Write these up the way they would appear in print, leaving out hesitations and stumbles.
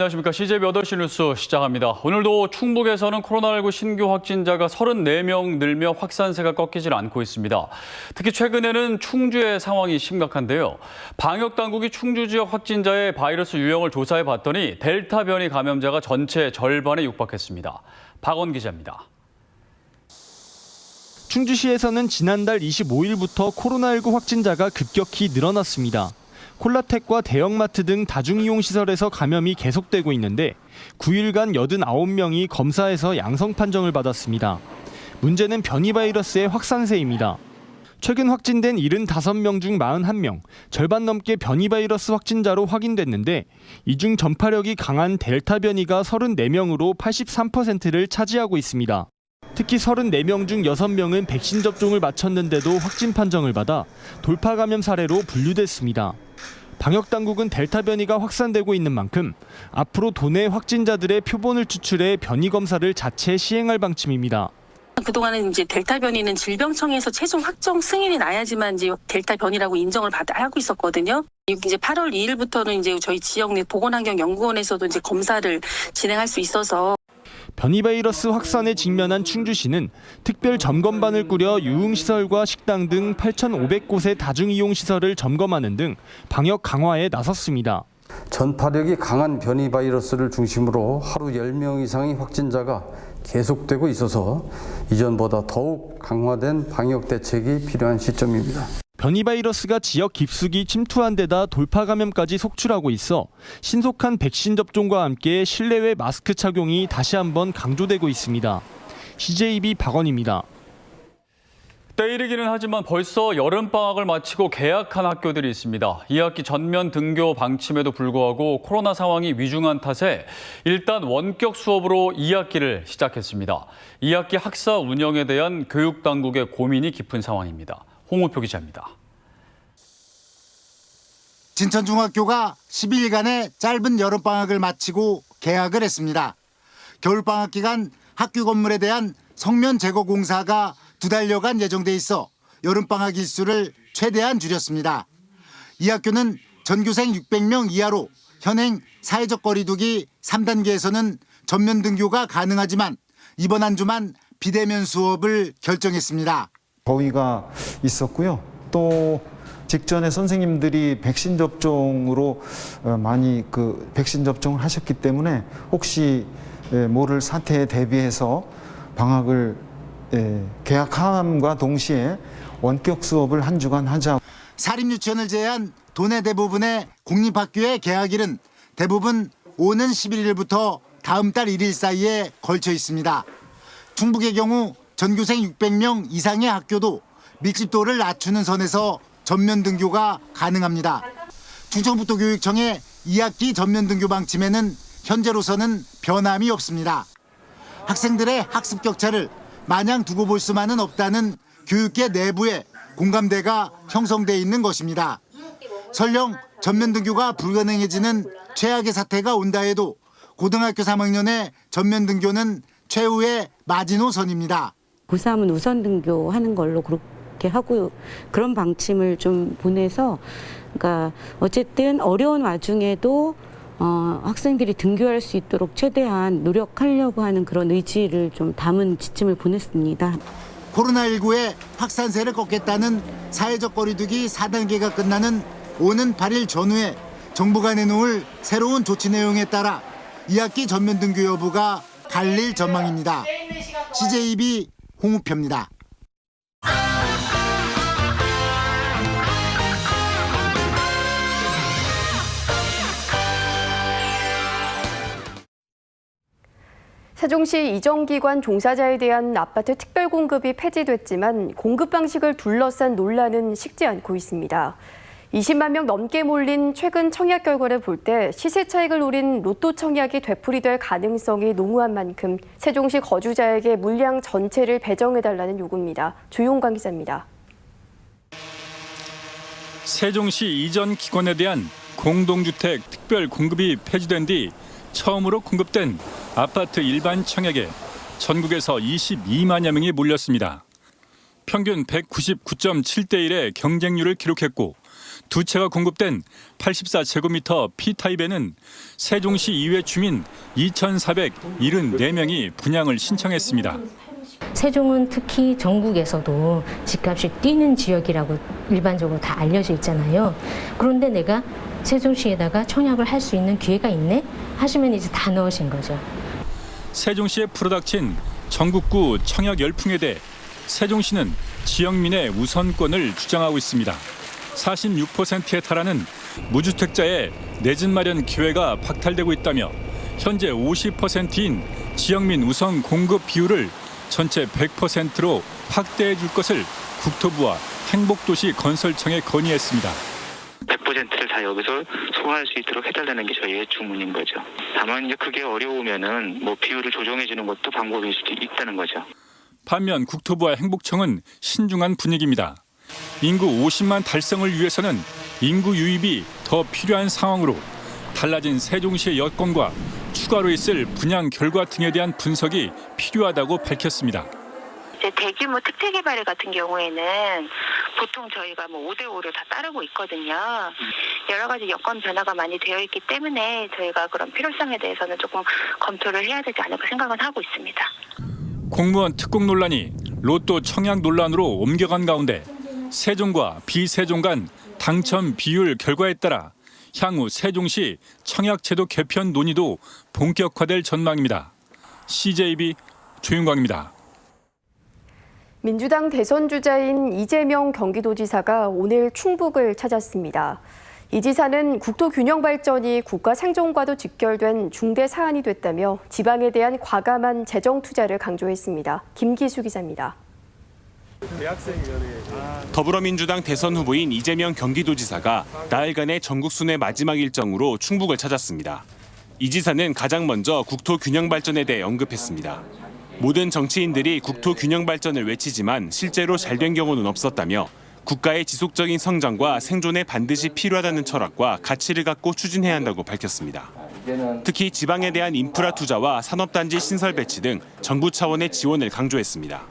안녕하십니까. CJB 8시 뉴스 시작합니다. 오늘도 충북에서는 코로나19 신규 확진자가 34명 늘며 확산세가 꺾이질 않고 있습니다. 특히 최근에는 충주의 상황이 심각한데요. 방역당국이 충주 지역 확진자의 바이러스 유형을 조사해 봤더니 델타 변이 감염자가 전체 절반에 육박했습니다. 박원 기자입니다. 충주시에서는 지난달 25일부터 코로나19 확진자가 급격히 늘어났습니다. 콜라텍과 대형마트 등 다중이용시설에서 감염이 계속되고 있는데 9일간 89명이 검사에서 양성 판정을 받았습니다. 문제는 변이 바이러스의 확산세입니다. 최근 확진된 75명 중 41명, 절반 넘게 변이 바이러스 확진자로 확인됐는데 이 중 전파력이 강한 델타 변이가 34명으로 83%를 차지하고 있습니다. 특히 34명 중 6명은 백신 접종을 마쳤는데도 확진 판정을 받아 돌파 감염 사례로 분류됐습니다. 방역당국은 델타 변이가 확산되고 있는 만큼 앞으로 도내 확진자들의 표본을 추출해 변이 검사를 자체 시행할 방침입니다. 그동안은 이제 델타 변이는 질병청에서 최종 확정 승인이 나야지만 이제 델타 변이라고 인정을 하고 있었거든요. 이제 8월 2일부터는 이제 저희 지역 내 보건환경연구원에서도 이제 검사를 진행할 수 있어서 변이 바이러스 확산에 직면한 충주시는 특별 점검반을 꾸려 유흥시설과 식당 등 8,500곳의 다중이용시설을 점검하는 등 방역 강화에 나섰습니다. 전파력이 강한 변이 바이러스를 중심으로 하루 10명 이상의 확진자가 계속되고 있어서 이전보다 더욱 강화된 방역 대책이 필요한 시점입니다. 변이 바이러스가 지역 깊숙이 침투한 데다 돌파 감염까지 속출하고 있어 신속한 백신 접종과 함께 실내외 마스크 착용이 다시 한번 강조되고 있습니다. CJB 박원입니다. 때이르기는 하지만 벌써 여름방학을 마치고 개학한 학교들이 있습니다. 2학기 전면 등교 방침에도 불구하고 코로나 상황이 위중한 탓에 일단 원격 수업으로 2학기를 시작했습니다. 2학기 학사 운영에 대한 교육당국의 고민이 깊은 상황입니다. 홍우표 기자입니다. 진천중학교가 10일간의 짧은 여름방학을 마치고 개학을 했습니다. 겨울방학 기간 학교 건물에 대한 성면 제거 공사가 2달여간 예정돼 있어 여름방학 일수를 최대한 줄였습니다. 이 학교는 전교생 600명 이하로 현행 사회적 거리 두기 3단계에서는 전면 등교가 가능하지만 이번 한 주만 비대면 수업을 결정했습니다. 더위가 있었고요. 또 직전에 선생님들이 백신 접종으로 많이 백신 접종을 하셨기 때문에 혹시 모를 사태에 대비해서 방학을 개학함과 동시에 원격 수업을 한 주간 하자. 사립유치원을 제외한 도내 대부분의 공립학교의 개학일은 대부분 오는 11일부터 다음 달 1일 사이에 걸쳐 있습니다. 충북의 경우 전교생 600명 이상의 학교도 밀집도를 낮추는 선에서 전면 등교가 가능합니다. 충청북도 교육청의 2학기 전면 등교 방침에는 현재로서는 변함이 없습니다. 학생들의 학습 격차를 마냥 두고 볼 수만은 없다는 교육계 내부에 공감대가 형성돼 있는 것입니다. 설령 전면 등교가 불가능해지는 최악의 사태가 온다 해도 고등학교 3학년의 전면 등교는 최후의 마지노선입니다. 고3은 우선 등교하는 걸로 그렇게 하고 그런 방침을 좀 보내서 그러니까 어쨌든 어려운 와중에도 학생들이 등교할 수 있도록 최대한 노력하려고 하는 그런 의지를 좀 담은 지침을 보냈습니다. 코로나19의 확산세를 꺾겠다는 사회적 거리두기 4단계가 끝나는 오는 8일 전후에 정부가 내놓을 새로운 조치 내용에 따라 2학기 전면 등교 여부가 갈릴 전망입니다. CJB 홍우표입니다. 세종시 이정기관 종사자에 대한 아파트 특별공급이 폐지됐지만 공급 방식을 둘러싼 논란은 식지 않고 있습니다. 20만 명 넘게 몰린 최근 청약 결과를 볼 때 시세 차익을 노린 로또 청약이 되풀이될 가능성이 농후한 만큼 세종시 거주자에게 물량 전체를 배정해달라는 요구입니다. 조용광 기자입니다. 세종시 이전 기관에 대한 공동주택 특별 공급이 폐지된 뒤 처음으로 공급된 아파트 일반 청약에 전국에서 22만여 명이 몰렸습니다. 평균 199.7대 1의 경쟁률을 기록했고 두 채가 공급된 84제곱미터 P타입에는 세종시 이외 주민 2,474명이 분양을 신청했습니다. 세종은 특히 전국에서도 집값이 뛰는 지역이라고 일반적으로 다 알려져 있잖아요. 그런데 내가 세종시에다가 청약을 할 수 있는 기회가 있네? 하시면 이제 다 넣으신 거죠. 세종시에 불어닥친 전국구 청약 열풍에 대해 세종시는 지역민의 우선권을 주장하고 있습니다. 46%에 달하는 무주택자의 내 집 마련 기회가 박탈되고 있다며 현재 50%인 지역민 우선 공급 비율을 전체 100%로 확대해 줄 것을 국토부와 행복도시 건설청에 건의했습니다. 100%를 다 여기서 소화할 수 있도록 해달라는 게 저희의 주문인 거죠. 다만 이제 그게 어려우면은 비율을 조정해 주는 것도 방법일 수도 있다는 거죠. 반면 국토부와 행복청은 신중한 분위기입니다. 인구 50만 달성을 위해서는 인구 유입이 더 필요한 상황으로 달라진 세종시의 여건과 추가로 있을 분양 결과 등에 대한 분석이 필요하다고 밝혔습니다. 대규모 특혜 개발 같은 경우에는 보통 저희가 5대5를 다 따르고 있거든요. 여러 가지 여건 변화가 많이 되어 있기 때문에 저희가 그런 필요성에 대해서는 조금 검토를 해야 되지 않을까 생각은 하고 있습니다. 공무원 특공 논란이 로또 청약 논란으로 옮겨간 가운데 세종과 비세종 간 당첨 비율 결과에 따라 향후 세종시 청약제도 개편 논의도 본격화될 전망입니다. CJB 조윤광입니다. 민주당 대선 주자인 이재명 경기도지사가 오늘 충북을 찾았습니다. 이 지사는 국토균형 발전이 국가 생존과도 직결된 중대 사안이 됐다며 지방에 대한 과감한 재정 투자를 강조했습니다. 김기수 기자입니다. 더불어민주당 대선 후보인 이재명 경기도지사가 나흘간의 전국 순회 마지막 일정으로 충북을 찾았습니다. 이 지사는 가장 먼저 국토균형 발전에 대해 언급했습니다. 모든 정치인들이 국토균형 발전을 외치지만 실제로 잘된 경우는 없었다며 국가의 지속적인 성장과 생존에 반드시 필요하다는 철학과 가치를 갖고 추진해야 한다고 밝혔습니다. 특히 지방에 대한 인프라 투자와 산업단지 신설 배치 등 정부 차원의 지원을 강조했습니다.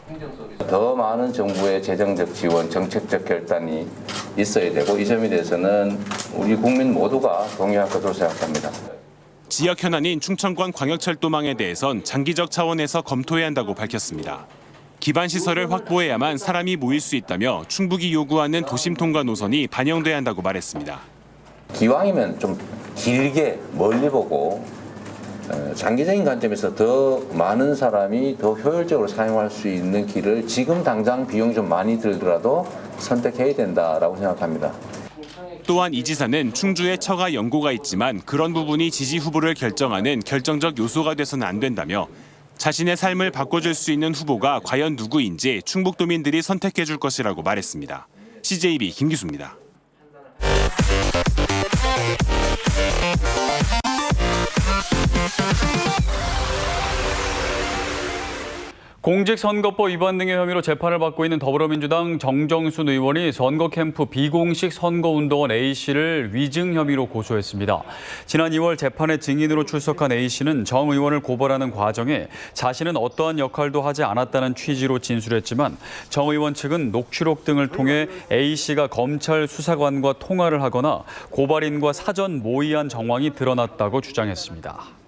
더 많은 정부의 재정적 지원, 정책적 결단이 있어야 되고 이 점에 대해서는 우리 국민 모두가 동의할 것으로 생각합니다. 지역 현안인 충청권 광역철도망에 대해선 장기적 차원에서 검토해야 한다고 밝혔습니다. 기반 시설을 확보해야만 사람이 모일 수 있다며 충북이 요구하는 도심 통과 노선이 반영돼야 한다고 말했습니다. 기왕이면 좀 길게 멀리 보고 장기적인 관점에서 더 많은 사람이 더 효율적으로 사용할 수 있는 길을 지금 당장 비용이 좀 많이 들더라도 선택해야 된다라고 생각합니다. 또한 이 지사는 충주에 처가 연고가 있지만 그런 부분이 지지 후보를 결정하는 결정적 요소가 돼서는 안 된다며 자신의 삶을 바꿔줄 수 있는 후보가 과연 누구인지 충북도민들이 선택해 줄 것이라고 말했습니다. CJB 김기수입니다. 공직선거법 위반 등의 혐의로 재판을 받고 있는 더불어민주당 정정순 의원이 선거 캠프 비공식 선거운동원 A씨를 위증 혐의로 고소했습니다. 지난 2월 재판에 증인으로 출석한 A씨는 정 의원을 고발하는 과정에 자신은 어떠한 역할도 하지 않았다는 취지로 진술했지만 정 의원 측은 녹취록 등을 통해 A씨가 검찰 수사관과 통화를 하거나 고발인과 사전 모의한 정황이 드러났다고 주장했습니다.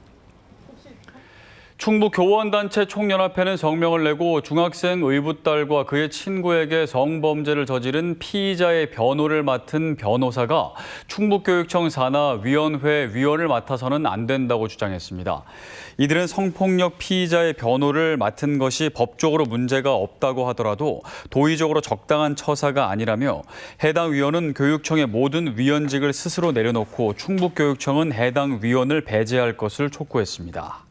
충북교원단체 총연합회는 성명을 내고 중학생 의붓딸과 그의 친구에게 성범죄를 저지른 피의자의 변호를 맡은 변호사가 충북교육청 산하위원회 위원을 맡아서는 안 된다고 주장했습니다. 이들은 성폭력 피의자의 변호를 맡은 것이 법적으로 문제가 없다고 하더라도 도의적으로 적당한 처사가 아니라며 해당 위원은 교육청의 모든 위원직을 스스로 내려놓고 충북교육청은 해당 위원을 배제할 것을 촉구했습니다.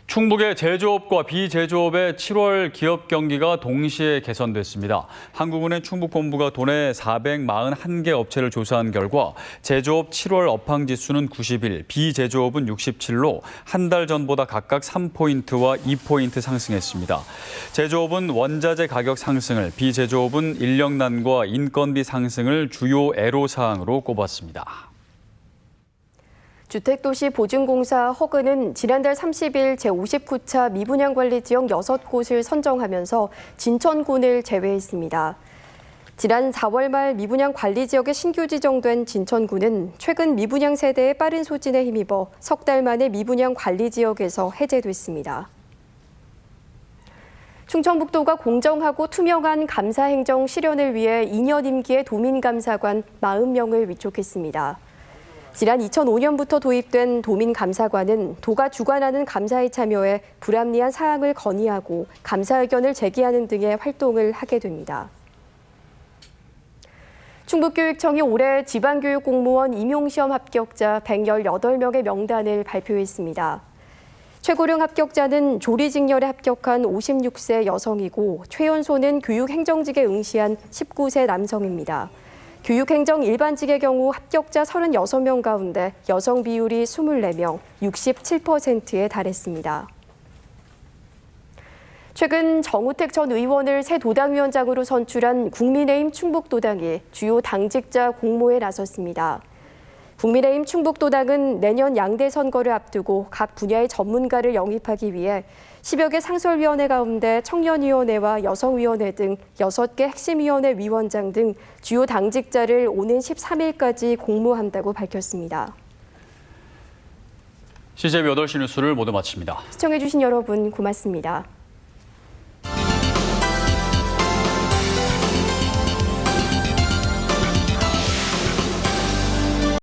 충북의 제조업과 비제조업의 7월 기업 경기가 동시에 개선됐습니다. 한국은행 충북본부가 도내 441개 업체를 조사한 결과 제조업 7월 업황 지수는 91, 비제조업은 67로 한 달 전보다 각각 3포인트와 2포인트 상승했습니다. 제조업은 원자재 가격 상승을, 비제조업은 인력난과 인건비 상승을 주요 애로사항으로 꼽았습니다. 주택도시 보증공사 허그는 지난달 30일 제59차 미분양 관리 지역 6곳을 선정하면서 진천군을 제외했습니다. 지난 4월 말 미분양 관리 지역에 신규 지정된 진천구는 최근 미분양 세대의 빠른 소진에 힘입어 석 달 만에 미분양 관리 지역에서 해제됐습니다. 충청북도가 공정하고 투명한 감사 행정 실현을 위해 2년 임기의 도민감사관 40명을 위촉했습니다. 지난 2005년부터 도입된 도민감사관은 도가 주관하는 감사에 참여해 불합리한 사항을 건의하고 감사 의견을 제기하는 등의 활동을 하게 됩니다. 충북교육청이 올해 지방교육 공무원 임용시험 합격자 118명의 명단을 발표했습니다. 최고령 합격자는 조리직렬에 합격한 56세 여성이고 최연소는 교육행정직에 응시한 19세 남성입니다. 교육행정 일반직의 경우 합격자 36명 가운데 여성 비율이 24명, 67%에 달했습니다. 최근 정우택 전 의원을 새 도당위원장으로 선출한 국민의힘 충북도당이 주요 당직자 공모에 나섰습니다. 국민의힘 충북도당은 내년 양대 선거를 앞두고 각 분야의 전문가를 영입하기 위해 10여 개 상설위원회 가운데 청년위원회와 여성위원회 등 6개 핵심위원회 위원장 등 주요 당직자를 오는 13일까지 공모한다고 밝혔습니다. CJB 8시 뉴스를 모두 마칩니다. 시청해주신 여러분 고맙습니다.